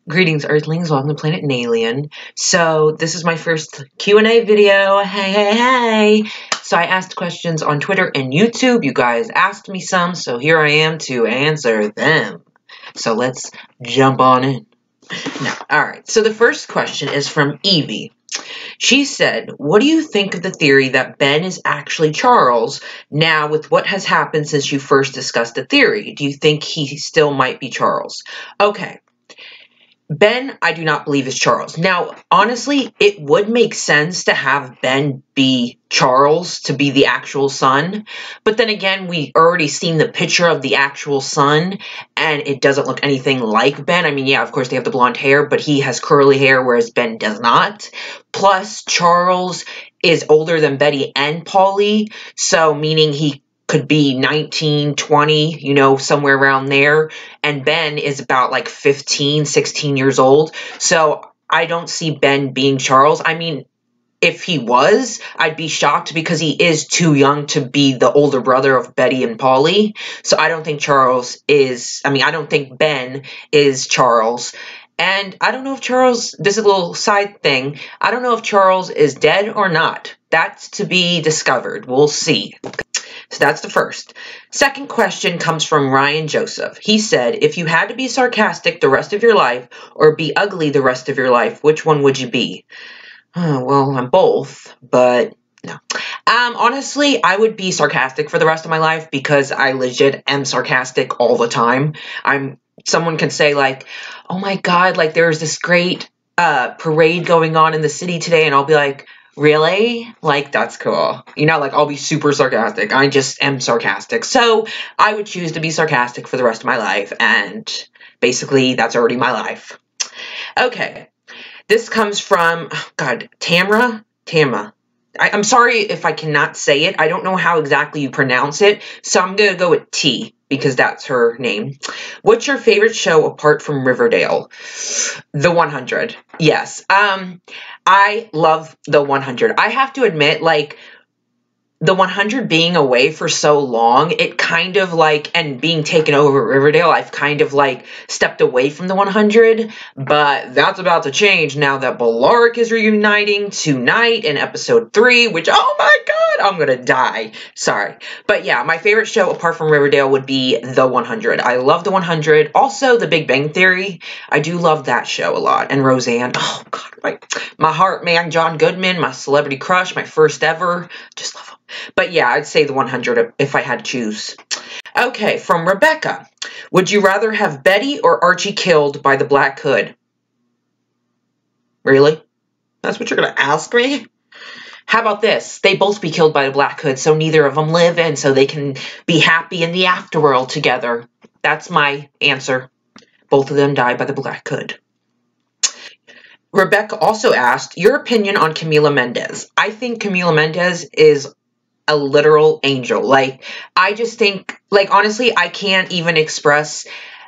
Greetings, Earthlings. Welcome to Planet Nalien. So, this is my first Q&A video. Hey. So, I asked questions on Twitter and YouTube. You guys asked me some, so here I am to answer them. So, let's jump on in. Now, alright. So, the first question is from Evie. She said, what do you think of the theory that Ben is actually Charles now with what has happened since you first discussed the theory? Do you think he still might be Charles? Okay. Ben, I do not believe is Charles. Now, honestly, it would make sense to have Ben be Charles, to be the actual son. But then again, we already seen the picture of the actual son, and it doesn't look anything like Ben. I mean, yeah, of course they have the blonde hair, but he has curly hair, whereas Ben does not. Plus, Charles is older than Betty and Polly, so meaning he could be 19, 20, you know, somewhere around there. And Ben is about like 15, 16 years old. So I don't see Ben being Charles. I mean, if he was, I'd be shocked because he is too young to be the older brother of Betty and Polly. So I don't think I don't think Ben is Charles. And I don't know if Charles, this is a little side thing, I don't know if Charles is dead or not. That's to be discovered. We'll see. So that's the first. Second question comes from Ryan Joseph. He said, if you had to be sarcastic the rest of your life or be ugly the rest of your life, which one would you be? Well, I'm both, but no. Honestly, I would be sarcastic for the rest of my life because I legit am sarcastic all the time. Someone can say like, oh my God, like there's this great parade going on in the city today, and I'll be like, really? Like, that's cool. You know, like, I'll be super sarcastic. I just am sarcastic. So, I would choose to be sarcastic for the rest of my life, and basically, that's already my life. Okay. This comes from, Tamra? I'm sorry if I cannot say it. I don't know how exactly you pronounce it, so I'm gonna go with T, because that's her name. What's your favorite show apart from Riverdale? The 100. Yes. I love The 100. I have to admit, like, The 100 being away for so long, it kind of like, and being taken over at Riverdale, I've kind of like stepped away from The 100, but that's about to change now that Bellark is reuniting tonight in episode 3, which, oh my God, I'm gonna die. Sorry. But yeah, my favorite show apart from Riverdale would be The 100. I love The 100. Also, The Big Bang Theory. I do love that show a lot. And Roseanne. Oh God, my heart man, John Goodman, my celebrity crush, my first ever. Just love him. But yeah, I'd say The 100 if I had to choose. Okay, from Rebecca. Would you rather have Betty or Archie killed by the Black Hood? Really? That's what you're going to ask me? How about this? They both be killed by the Black Hood, so neither of them live, and so they can be happy in the afterworld together. That's my answer. Both of them die by the Black Hood. Rebecca also asked, your opinion on Camila Mendes. I think Camila Mendes is a literal angel. Like, I just think, like, honestly, I can't even express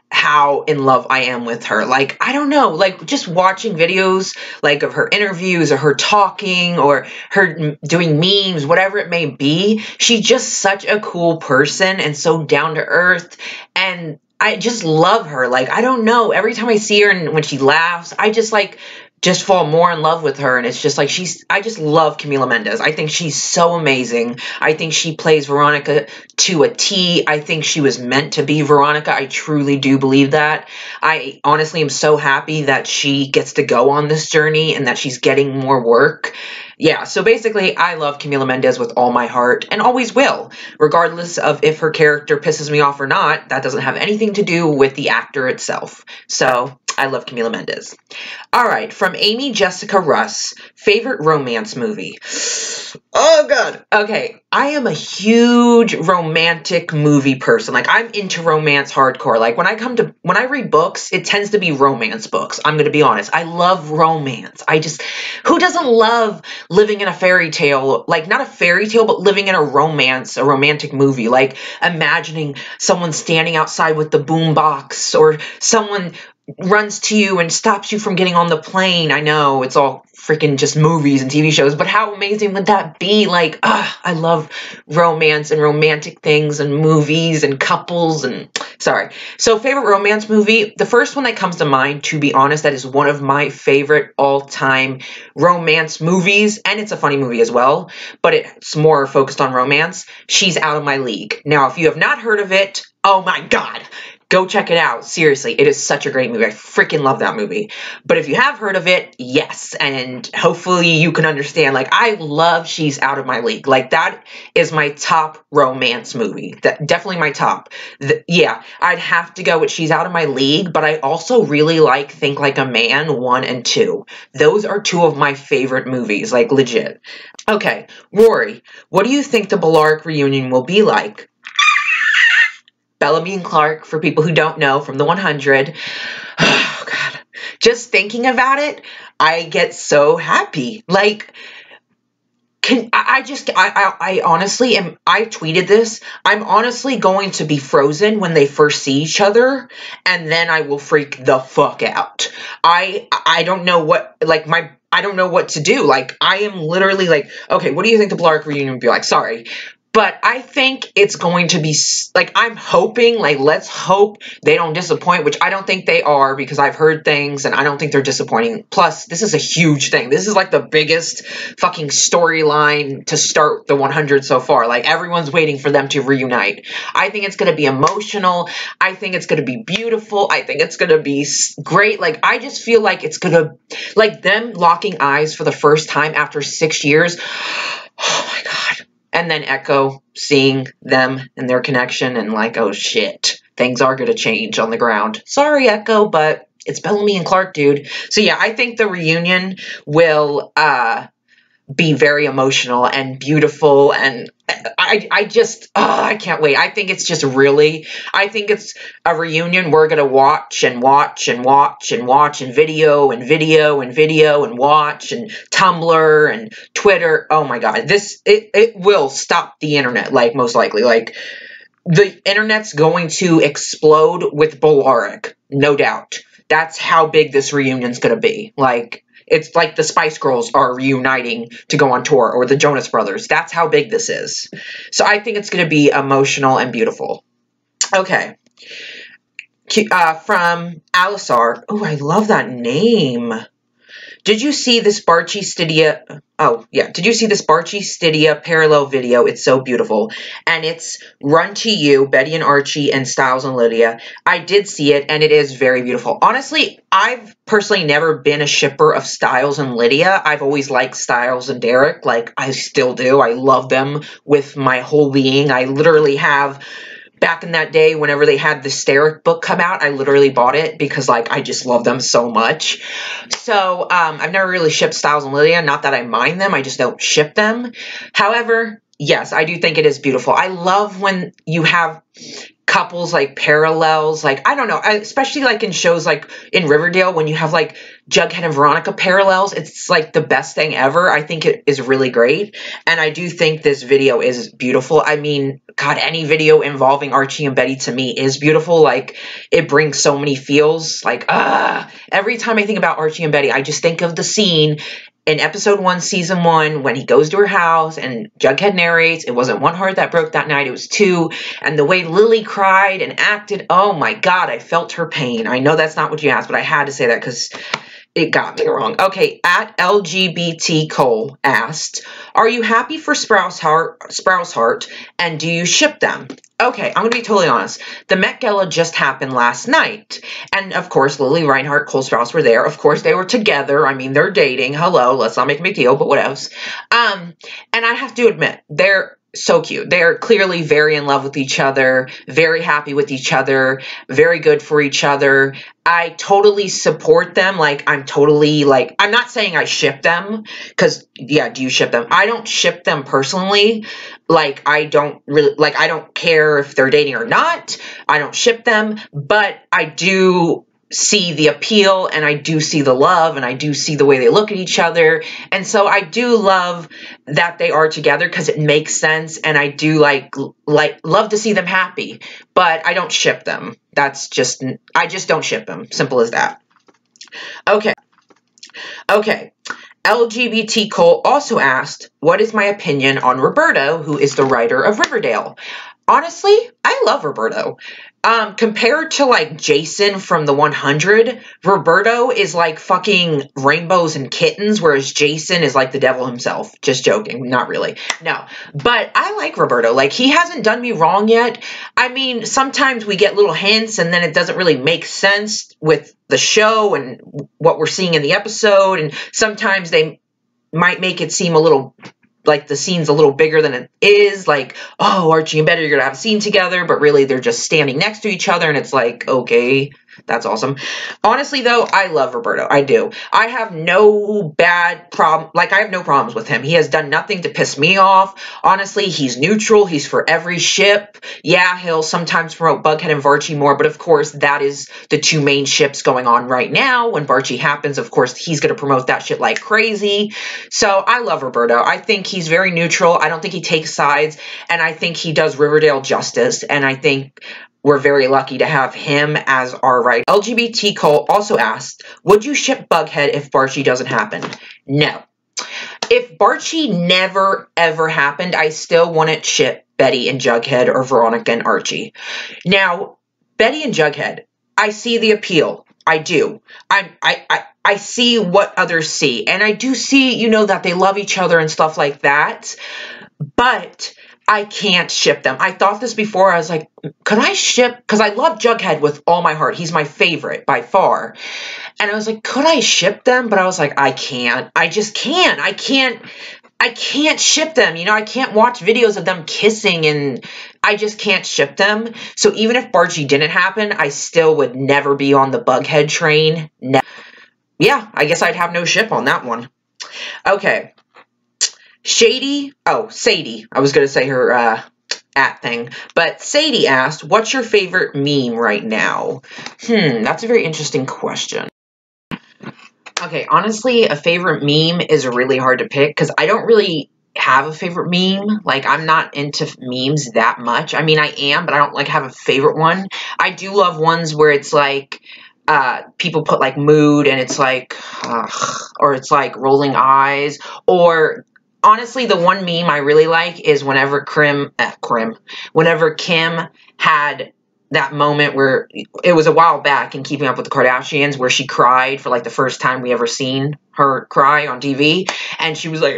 how in love I am with her. Like, I don't know, like, just watching videos, like, of her interviews, or her talking, or her doing memes, whatever it may be, she's just such a cool person, and so down to earth, and I just love her. Like, I don't know, every time I see her, and when she laughs, I just, like, just fall more in love with her, and it's just like I just love Camila Mendes. I think she's so amazing. I think she plays Veronica to a T. I think she was meant to be Veronica. I truly do believe that. I honestly am so happy that she gets to go on this journey and that she's getting more work. Yeah, so basically, I love Camila Mendes with all my heart, and always will. Regardless of if her character pisses me off or not, that doesn't have anything to do with the actor itself. So, I love Camila Mendes. Alright, from Amy Jessica Russ, favorite romance movie. Oh God. Okay, I am a huge romantic movie person. Like, I'm into romance hardcore. Like, when I read books, it tends to be romance books. I'm gonna be honest. I love romance. Who doesn't love living in a fairy tale? Like, not a fairy tale, but living in a romantic movie. Like, imagining someone standing outside with the boombox, or someone runs to you and stops you from getting on the plane. I know, it's all freaking just movies and TV shows, but how amazing would that be? Like, I love romance and romantic things and movies and couples, and Sorry. So favorite romance movie, the first one that comes to mind, to be honest, that is one of my favorite all-time romance movies, and it's a funny movie as well, but it's more focused on romance. She's Out of My League. Now, if you have not heard of it, oh my god, go check it out. Seriously, it is such a great movie. I freaking love that movie. But if you have heard of it, yes, and hopefully you can understand. Like, I love She's Out of My League. Like, that is my top romance movie. Definitely my top. Yeah, I'd have to go with She's Out of My League, but I also really like Think Like a Man 1 and 2. Those are two of my favorite movies, like, legit. Okay, Rory, what do you think the Bellaric reunion will be like? Bellamy and Clark, for people who don't know, from the 100. Oh, God. Just thinking about it, I get so happy. Like, I honestly am, I tweeted this, I'm honestly going to be frozen when they first see each other, and then I will freak the fuck out. I don't know what, like, I don't know what to do. Like, I am literally like, okay, what do you think the Bellaric reunion would be like? Sorry. But I think it's going to be, like, I'm hoping, like, let's hope they don't disappoint, which I don't think they are, because I've heard things, and I don't think they're disappointing. Plus, this is a huge thing. This is, like, the biggest fucking storyline to start the 100 so far. Like, everyone's waiting for them to reunite. I think it's going to be emotional. I think it's going to be beautiful. I think it's going to be great. Like, I just feel like it's going to, like, them locking eyes for the first time after 6 years. Oh, my God. And then Echo seeing them and their connection and like, oh shit, things are going to change on the ground. Sorry, Echo, but it's Bellamy and Clark, dude. So yeah, I think the reunion will be very emotional and beautiful, and I can't wait. I think it's just really, I think it's a reunion we're going to watch and watch and watch and watch and video and video and video and watch and Tumblr and Twitter. Oh my God, it will stop the internet, like, most likely. Like, the internet's going to explode with Bellaric, no doubt. That's how big this reunion's going to be. Like, it's like the Spice Girls are reuniting to go on tour, or the Jonas Brothers. That's how big this is. So I think it's going to be emotional and beautiful. Okay. From Alisar. Oh, I love that name. Did you see this Barchi Stydia? Oh, yeah. Did you see this Barchi Stydia parallel video? It's so beautiful. And it's Run to You, Betty and Archie, and Styles and Lydia. I did see it, and it is very beautiful. Honestly, I've personally never been a shipper of Styles and Lydia. I've always liked Styles and Derek. Like, I still do. I love them with my whole being. I literally have... Back in that day, whenever they had the Steric book come out, I literally bought it because, like, I just love them so much. So, I've never really shipped Styles and Lydia. Not that I mind them, I just don't ship them. However, yes, I do think it is beautiful. I love when you have couples, like, parallels. Like, I don't know, especially, like, in shows like in Riverdale, when you have, like, Jughead and Veronica parallels. It's, like, the best thing ever. I think it is really great. And I do think this video is beautiful. I mean, God, any video involving Archie and Betty to me is beautiful. Like, it brings so many feels. Like, every time I think about Archie and Betty, I just think of the scene in episode 1, season 1, when he goes to her house and Jughead narrates, it wasn't one heart that broke that night, it was 2. And the way Lily cried and acted, oh my God, I felt her pain. I know that's not what you asked, but I had to say that because it got me wrong. Okay, at LGBT Cole asked, are you happy for Sprouse Heart, and do you ship them? Okay, I'm going to be totally honest. The Met Gala just happened last night. And, of course, Lily Reinhart, Cole Sprouse were there. Of course, they were together. I mean, they're dating. Hello, let's not make a big deal, but what else? And I have to admit, they're so cute. They're clearly very in love with each other, very happy with each other, very good for each other. I totally support them. Like, I'm totally, like, I'm not saying I ship them, because, yeah, do you ship them? I don't ship them personally. Like, I don't really, like, I don't care if they're dating or not. I don't ship them, but I do see the appeal, and I do see the love, and I do see the way they look at each other, and so I do love that they are together because it makes sense, and I do love to see them happy, but I don't ship them. That's just, I just don't ship them. Simple as that. Okay. LGBT Cole also asked, what is my opinion on Roberto, who is the writer of Riverdale? Honestly, I love Roberto. Compared to, like, Jason from the 100, Roberto is like fucking rainbows and kittens, whereas Jason is like the devil himself. Just joking. Not really. No. But I like Roberto. Like, he hasn't done me wrong yet. I mean, sometimes we get little hints and then it doesn't really make sense with the show and what we're seeing in the episode, and sometimes they might make it seem a little like the scene's a little bigger than it is, like, oh, Archie and Betty are going to have a scene together, but really they're just standing next to each other, and it's like, okay, that's awesome. Honestly, though, I love Roberto. I do. I have no bad problem. Like, I have no problems with him. He has done nothing to piss me off. Honestly, he's neutral. He's for every ship. Yeah, he'll sometimes promote Bughead and Varchie more, but of course, that is the two main ships going on right now. When Varchie happens, of course, he's going to promote that shit like crazy. So, I love Roberto. I think he's very neutral. I don't think he takes sides, and I think he does Riverdale justice, and I think we're very lucky to have him as our writer. LGBT Cole also asked, would you ship Bughead if Barchie doesn't happen? No. If Barchie never, ever happened, I still wouldn't ship Betty and Jughead or Veronica and Archie. Now, Betty and Jughead, I see the appeal. I do. I see what others see. And I do see, you know, that they love each other and stuff like that. But I can't ship them. I thought this before. I was like, could I ship? Because I love Jughead with all my heart. He's my favorite by far. And I was like, could I ship them? But I was like, I can't. I just can't. I can't ship them. You know, I can't watch videos of them kissing, and I just can't ship them. So even if Barchie didn't happen, I still would never be on the Bughead train. Yeah, I guess I'd have no ship on that one. Okay. Sadie, I was going to say her at thing, but Sadie asked, what's your favorite meme right now? That's a very interesting question. Okay, honestly, a favorite meme is really hard to pick, because I don't really have a favorite meme. Like, I'm not into memes that much. I mean, I am, but I don't, like, have a favorite one. I do love ones where it's, like, people put, like, mood, and it's, like, or it's, like, rolling eyes, or honestly, the one meme I really like is whenever Kim had that moment where it was a while back in Keeping Up with the Kardashians where she cried for like the first time we ever seen her cry on TV, and she was like,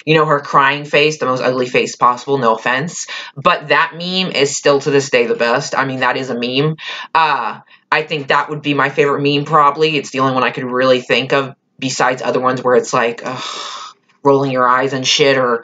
you know, her crying face, the most ugly face possible, no offense, but that meme is still to this day the best. I mean, that is a meme. I think that would be my favorite meme probably. It's the only one I could really think of besides other ones where it's like, rolling your eyes and shit, or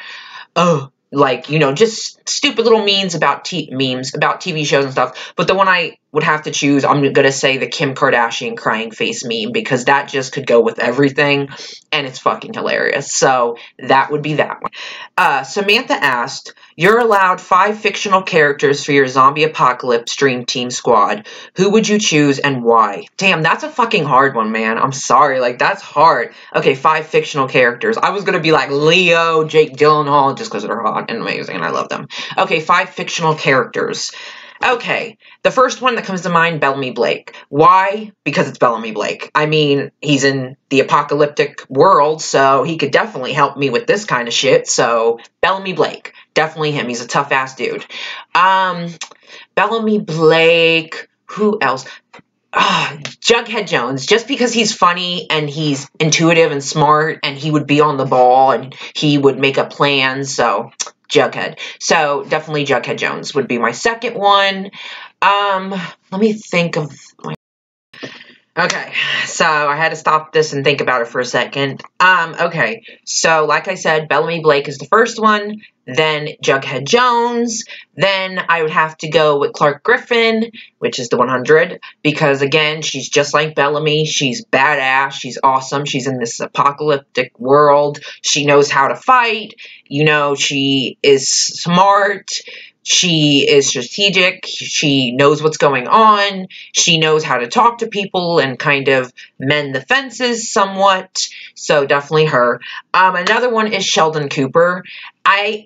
like, you know, just stupid little memes about TV shows and stuff. But the one I would have to choose, I'm gonna say the Kim Kardashian crying face meme, because that just could go with everything, and it's fucking hilarious. So that would be that one. Samantha asked, you're allowed 5 fictional characters for your zombie apocalypse dream team squad. Who would you choose and why? Damn, that's a fucking hard one, man. I'm sorry, like, that's hard. Okay, 5 fictional characters. I was gonna be like Leo, Jake Gyllenhaal, just because they're hot and amazing and I love them. Okay, 5 fictional characters. Okay, the first one that comes to mind, Bellamy Blake. Why? Because it's Bellamy Blake. I mean, he's in the apocalyptic world, so he could definitely help me with this kind of shit. So, Bellamy Blake. Definitely him. He's a tough-ass dude. Bellamy Blake. Who else? Jughead Jones. Just because he's funny and he's intuitive and smart, and he would be on the ball and he would make up plans, so Jughead. So, definitely Jughead Jones would be my second one. Let me think of my... Okay, so I had to stop this and think about it for a second. Okay, so like I said, Bellamy Blake is the first one, then Jughead Jones, then I would have to go with Clark Griffin, which is the 100, because again, she's just like Bellamy, she's badass, she's awesome, she's in this apocalyptic world, she knows how to fight, you know, she is smart, she is strategic, she knows what's going on, she knows how to talk to people and kind of mend the fences somewhat, so definitely her. Another one is Sheldon Cooper. I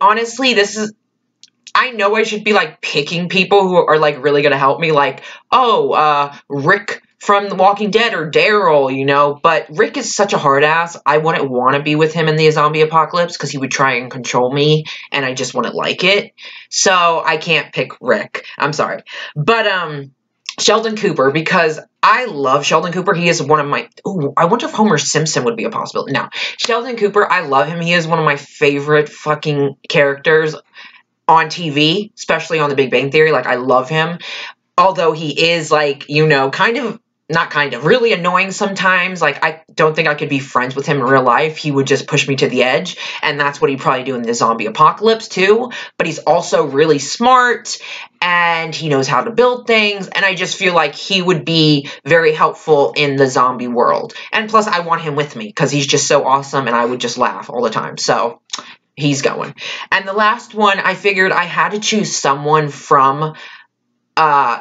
know I should be, like, picking people who are, like, really gonna help me, like, Rick from The Walking Dead or Daryl, you know, but Rick is such a hard ass. I wouldn't want to be with him in the zombie apocalypse because he would try and control me and I just wouldn't like it. So I can't pick Rick. I'm sorry. But, Sheldon Cooper, because I love Sheldon Cooper. He is one of my... Ooh, I wonder if Homer Simpson would be a possibility. No. Sheldon Cooper, I love him. He is one of my favorite fucking characters on TV, especially on The Big Bang Theory. Like, I love him. Although he is, like, you know, really annoying sometimes. Like, I don't think I could be friends with him in real life. He would just push me to the edge, and that's what he'd probably do in the zombie apocalypse, too. But he's also really smart, and he knows how to build things, and I just feel like he would be very helpful in the zombie world. And plus, I want him with me, because he's just so awesome, and I would just laugh all the time. So, he's going. And the last one, I figured I had to choose someone from...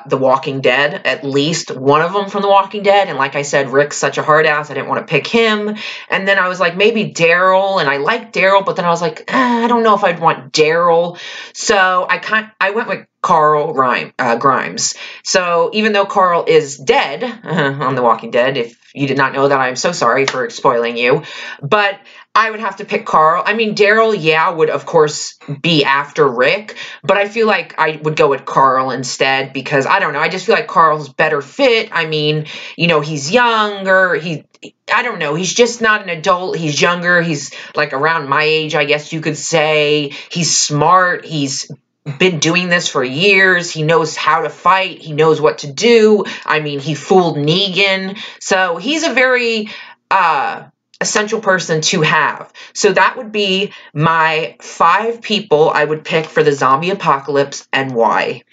The Walking Dead, at least one of them from The Walking Dead, and like I said, Rick's such a hard ass, I didn't want to pick him, and then I was like, maybe Daryl, and I like Daryl, but then I was like, I don't know if I'd want Daryl, so I went with Carl Grimes. So even though Carl is dead on The Walking Dead, if you did not know that, I'm so sorry for spoiling you, but I would have to pick Carl. I mean, Daryl, yeah, would of course be after Rick, but I feel like I would go with Carl instead because, I don't know, I just feel like Carl's better fit. I mean, you know, he's younger, I don't know, he's just not an adult, he's younger, he's like around my age, I guess you could say. He's smart, he's been doing this for years, he knows how to fight, he knows what to do. I mean, he fooled Negan, so he's a very, essential person to have. So that would be my 5 people I would pick for the zombie apocalypse and why.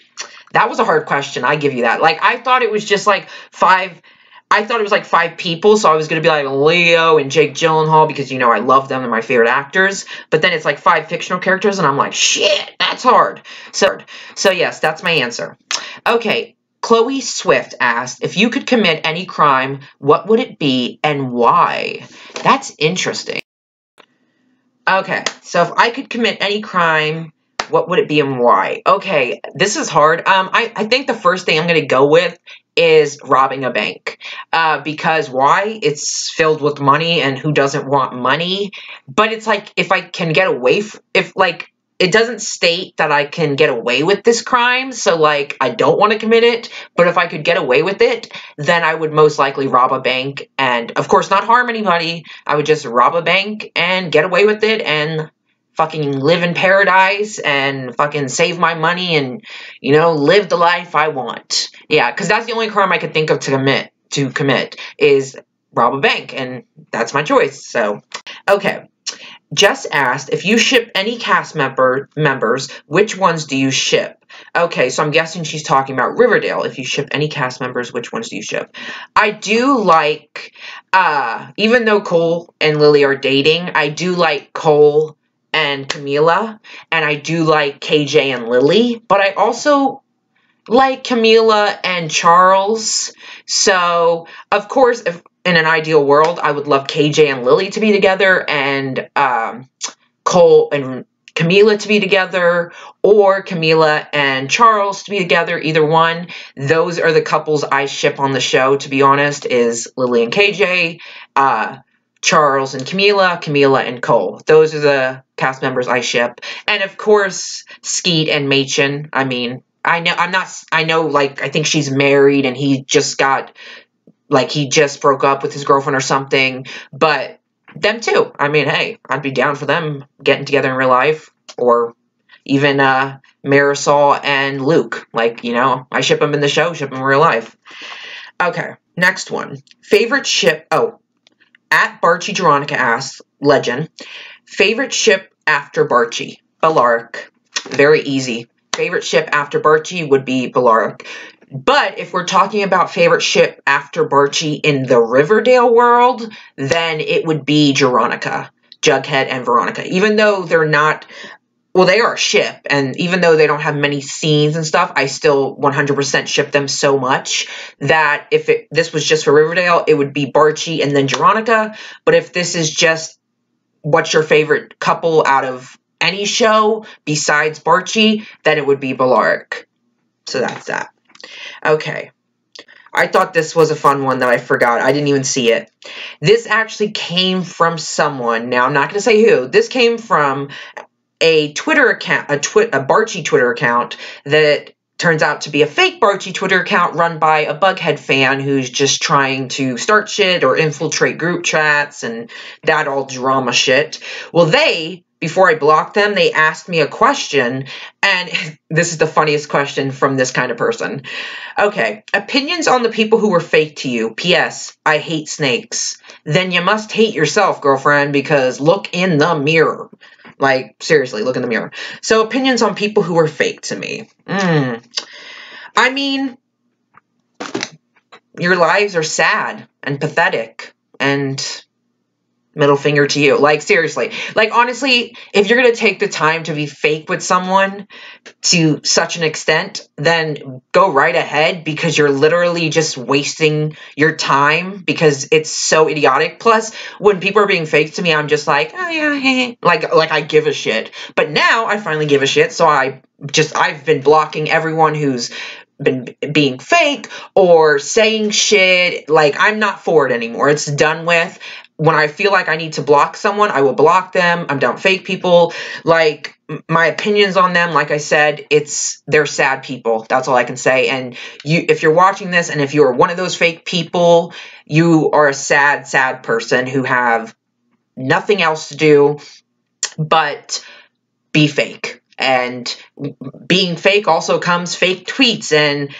That was a hard question, I give you that. Like, I thought it was just like 5... I thought it was like 5 people, so I was going to be like Leo and Jake Gyllenhaal because, you know, I love them. They're my favorite actors. But then it's like 5 fictional characters, and I'm like, shit, that's hard. So yes, that's my answer. Okay, Chloe Swift asked, if you could commit any crime, what would it be and why? That's interesting. Okay, so if I could commit any crime, what would it be and why? Okay, this is hard. I think the first thing I'm going to go with is robbing a bank. Because why? It's filled with money, and who doesn't want money? But it's like, if I can get away, it doesn't state that I can get away with this crime, so, like, I don't want to commit it, but if I could get away with it, then I would most likely rob a bank, and, of course, not harm anybody. I would just rob a bank and get away with it, and fucking live in paradise, and fucking save my money, and, you know, live the life I want. Yeah, because that's the only crime I could think of to commit, is rob a bank, and that's my choice, so, okay. Jess asked, if you ship any cast members, which ones do you ship? Okay, so I'm guessing she's talking about Riverdale. If you ship any cast members, which ones do you ship? I do like, even though Cole and Lily are dating, I do like Cole and Camila, and I do like KJ and Lily, but I also like Camila and Charles. So, of course, if in an ideal world, I would love KJ and Lily to be together, and Cole and Camila to be together, or Camila and Charles to be together, either one. Those are the couples I ship on the show, to be honest, is Lily and KJ, Charles and Camila, Camila and Cole. Those are the cast members I ship. And of course, Skeet and Machen. I mean, I know, like, I think she's married and he just broke up with his girlfriend or something, but them too. I mean, hey, I'd be down for them getting together in real life, or even Marisol and Luke. Like, you know, I ship them in the show, ship them in real life. Okay, next one. Favorite ship, at Barchi Jeronica asks, legend, favorite ship after Barchi? Belaric. Very easy. Favorite ship after Barchi would be Belaric. But if we're talking about favorite ship after Barchi in the Riverdale world, then it would be Jeronica, Jughead and Veronica. Even though they're not, well, they are a ship, and even though they don't have many scenes and stuff, I still 100% ship them so much that if this was just for Riverdale, it would be Barchi and then Jeronica. But if this is just what's your favorite couple out of any show besides Barchi, then it would be Belaric. So that's that. Okay. I thought this was a fun one that I forgot. I didn't even see it. This actually came from someone. Now, I'm not going to say who. This came from a Twitter account, a Barchi Twitter account that turns out to be a fake Barchi Twitter account run by a Bughead fan who's just trying to start shit or infiltrate group chats and that all drama shit. Well, before I blocked them, they asked me a question, and this is the funniest question from this kind of person. Okay, opinions on the people who were fake to you. P.S. I hate snakes. Then you must hate yourself, girlfriend, because look in the mirror. Like, seriously, look in the mirror. So, opinions on people who were fake to me. I mean, your lives are sad and pathetic and middle finger to you. Like, seriously. Like, honestly, if you're going to take the time to be fake with someone to such an extent, then go right ahead, because you're literally just wasting your time because it's so idiotic. Plus, when people are being fake to me, I'm just like, oh yeah, hey. Like I give a shit. But now I finally give a shit, so I've been blocking everyone who's been being fake or saying shit. Like, I'm not for it anymore. It's done with. When I feel like I need to block someone, I will block them. I'm done with fake people. Like, my opinions on them, like I said, they're sad people. That's all I can say. And if you're watching this, and if you're one of those fake people, you are a sad, sad person who have nothing else to do but be fake. And being fake also comes fake tweets and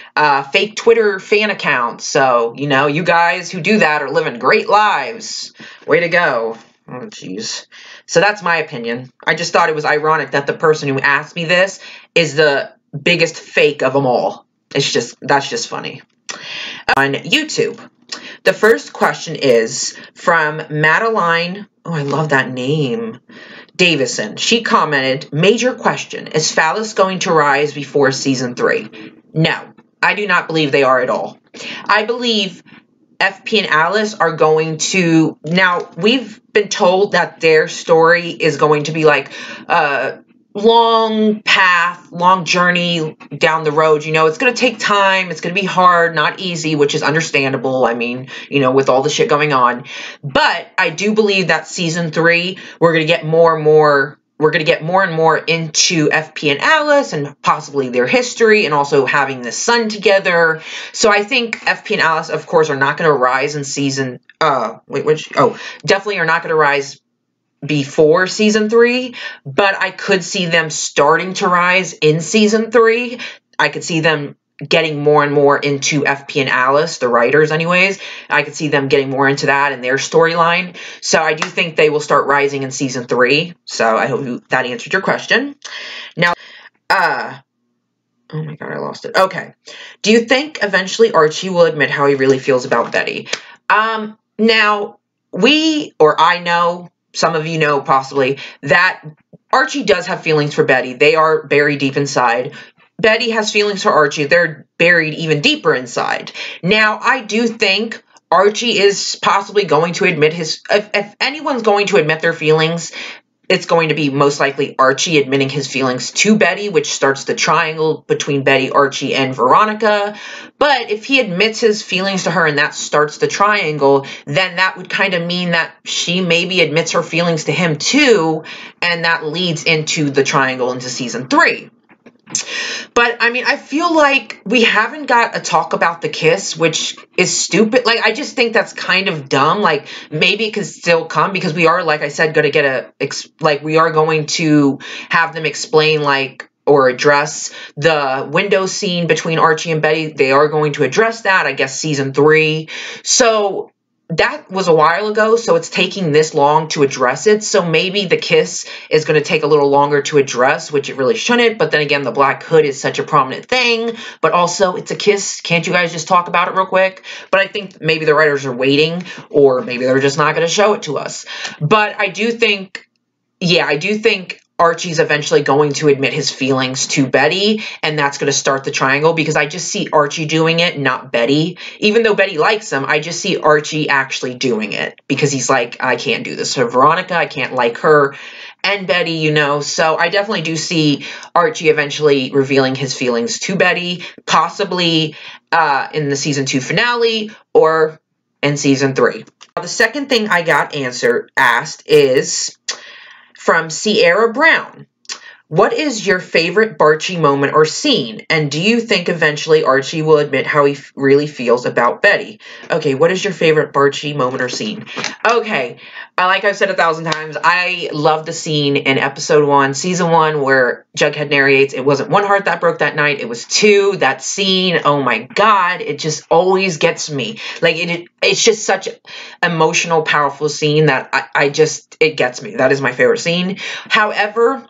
fake Twitter fan accounts. So, you guys who do that are living great lives. Way to go. Oh, jeez. So that's my opinion. I just thought it was ironic that the person who asked me this is the biggest fake of them all. That's just funny. On YouTube, the first question is from Madeline. Oh, I love that name. Davison. She commented, major question, is Phallus going to rise before season 3? No, I do not believe they are at all. I believe FP and Alice are going to, now we've been told that their story is going to be like long path, long journey down the road. It's going to take time. It's going to be hard, not easy, which is understandable. I mean, with all the shit going on. But I do believe that season 3, we're going to get more and more into FP and Alice and possibly their history and also having the son together. So I think FP and Alice, of course, are not going to rise in season, definitely are not going to rise before season 3, but I could see them starting to rise in season 3. I could see them getting more and more into FP and Alice, the writers anyways. I could see them getting more into that and their storyline. So I do think they will start rising in season 3. So I hope that answered your question. Now, oh my god, I lost it. Okay. Do you think eventually Archie will admit how he really feels about Betty? Now, I know, some of you know possibly, that Archie does have feelings for Betty. They are buried deep inside. Betty has feelings for Archie. They're buried even deeper inside. Now, I do think Archie is possibly going to admit if anyone's going to admit their feelings, it's going to be most likely Archie admitting his feelings to Betty, which starts the triangle between Betty, Archie, and Veronica. But if he admits his feelings to her and that starts the triangle, then that would kind of mean that she maybe admits her feelings to him too, and that leads into the triangle into season 3. But, I mean, I feel like we haven't got a talk about the kiss, which is stupid. Like, I just think that's kind of dumb. Like, maybe it could still come because we are, like I said, going to get we are going to have them explain, or address the window scene between Archie and Betty. They are going to address that, I guess, season 3. So that was a while ago, so it's taking this long to address it. So maybe the kiss is going to take a little longer to address, which it really shouldn't. But then again, the black hood is such a prominent thing. But also, it's a kiss. Can't you guys just talk about it real quick? But I think maybe the writers are waiting, or maybe they're just not going to show it to us. But I do think Archie's eventually going to admit his feelings to Betty, and that's going to start the triangle, because I just see Archie doing it, not Betty. Even though Betty likes him, I just see Archie actually doing it, because he's like, I can't do this to Veronica, I can't like her, and Betty, you know, so I definitely do see Archie eventually revealing his feelings to Betty, possibly in the season 2 finale or in season 3. Now, the second thing I got asked is from Sierra Brown. What is your favorite Barchie moment or scene? And do you think eventually Archie will admit how he really feels about Betty? Okay, what is your favorite Barchie moment or scene? Okay, like I've said 1,000 times, I love the scene in episode 1, season 1, where Jughead narrates, it wasn't one heart that broke that night, it was 2. That scene, oh my god, it just always gets me. Like, it's just such an emotional, powerful scene that it gets me. That is my favorite scene. However,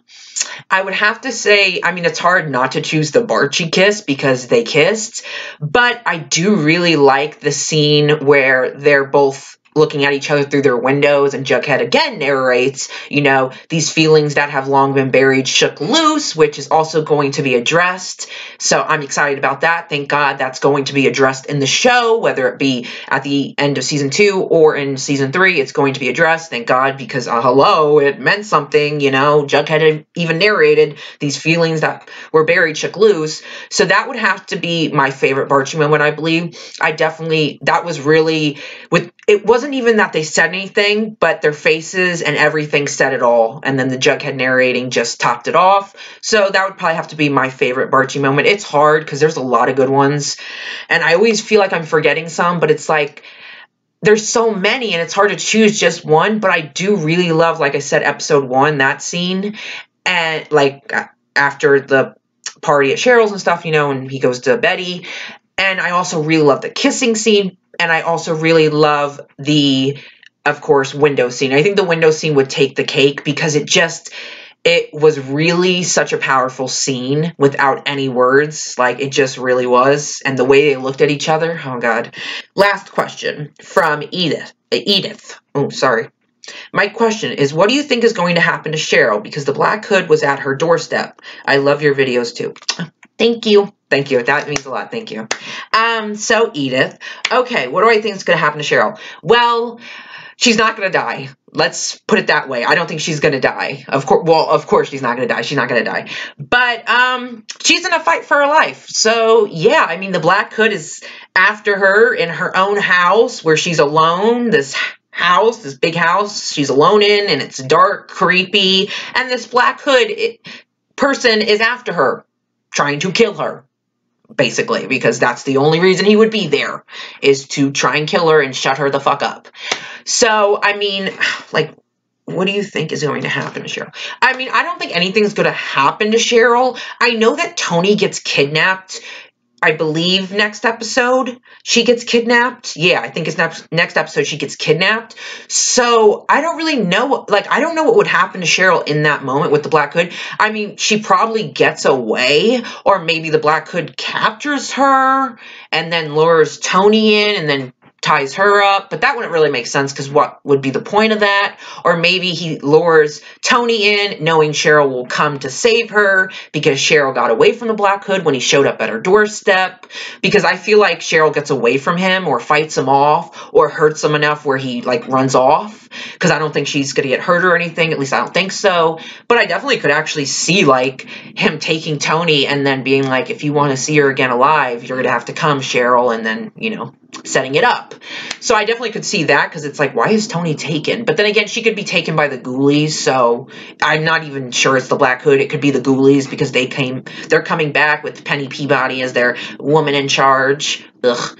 I would have to say, I mean, it's hard not to choose the Barchie kiss because they kissed, but I do really like the scene where they're both looking at each other through their windows, and Jughead again narrates, you know, these feelings that have long been buried shook loose, which is also going to be addressed. So I'm excited about that. Thank God that's going to be addressed in the show, whether it be at the end of season 2 or in season 3, it's going to be addressed. Thank God, because hello, it meant something, you know, Jughead had even narrated these feelings that were buried shook loose. So that would have to be my favorite Barchie moment, I believe. That was really, it wasn't even that they said anything, but their faces and everything said it all. And then the Jughead narrating just topped it off. So that would probably have to be my favorite Barchie moment. It's hard because there's a lot of good ones. And I always feel like I'm forgetting some, but it's like, there's so many and it's hard to choose just one. But I do really love, like I said, episode 1, that scene. And like after the party at Cheryl's and stuff, you know, and he goes to Betty. And I also really love the kissing scene. And I also really love the, of course, window scene. I think the window scene would take the cake because it was really such a powerful scene without any words. Like, it just really was. And the way they looked at each other, oh God. Last question from Edith. Oh, sorry. My question is, what do you think is going to happen to Cheryl? Because the Black Hood was at her doorstep. I love your videos too. Thank you. Thank you. That means a lot. Thank you. So Edith, okay, what do I think is going to happen to Cheryl? Well, she's not going to die. Let's put it that way. I don't think she's going to die. Of course she's not going to die. She's not going to die. But she's in a fight for her life. So, yeah, I mean, the Black Hood is after her in her own house where she's alone. This big house she's alone in, and it's dark, creepy. And this Black Hood person is after her, trying to kill her, basically, because that's the only reason he would be there, is to try and kill her and shut her the fuck up. So, I mean, like, what do you think is going to happen to Cheryl? I mean, I don't think anything's going to happen to Cheryl. I know that Tony gets kidnapped. I believe next episode she gets kidnapped. Yeah, I think it's next episode she gets kidnapped. So I don't really know. Like, I don't know what would happen to Cheryl in that moment with the Black Hood. I mean, she probably gets away, or maybe the Black Hood captures her and then lures Tony in and then ties her up, but that wouldn't really make sense because what would be the point of that? Or maybe he lures Tony in knowing Cheryl will come to save her because Cheryl got away from the Black Hood when he showed up at her doorstep, because I feel like Cheryl gets away from him or fights him off or hurts him enough where he like runs off, because I don't think she's gonna get hurt or anything, at least I don't think so. But I definitely could actually see like him taking Tony and then being like, if you want to see her again alive, you're gonna have to come, Cheryl, and then, you know, setting it up. So I definitely could see that, because it's like, why is Tony taken? But then again, she could be taken by the Ghoulies, so I'm not even sure it's the Black Hood. It could be the Ghoulies because they're coming back with Penny Peabody as their woman in charge. Ugh.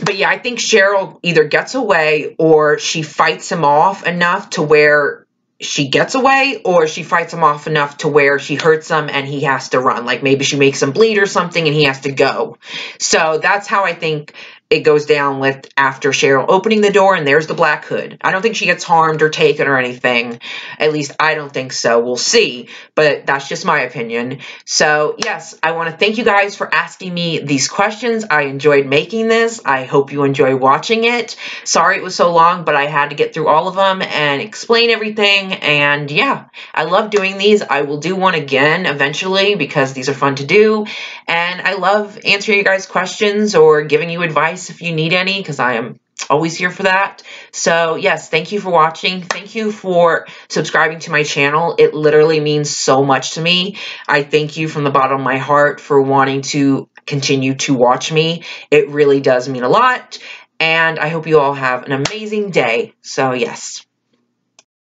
But yeah, I think Cheryl either gets away or she fights him off enough to where she gets away, or she fights him off enough to where she hurts him and he has to run. Like maybe she makes him bleed or something and he has to go. So that's how I think it goes down with after Cheryl opening the door and there's the Black Hood. I don't think she gets harmed or taken or anything. At least I don't think so. We'll see. But that's just my opinion. So yes, I want to thank you guys for asking me these questions. I enjoyed making this. I hope you enjoy watching it. Sorry it was so long, but I had to get through all of them and explain everything. And yeah, I love doing these. I will do one again eventually because these are fun to do. And I love answering you guys' questions or giving you advice if you need any, because I am always here for that. So yes, thank you for watching. Thank you for subscribing to my channel. It literally means so much to me. I thank you from the bottom of my heart for wanting to continue to watch me. It really does mean a lot. And I hope you all have an amazing day. So yes.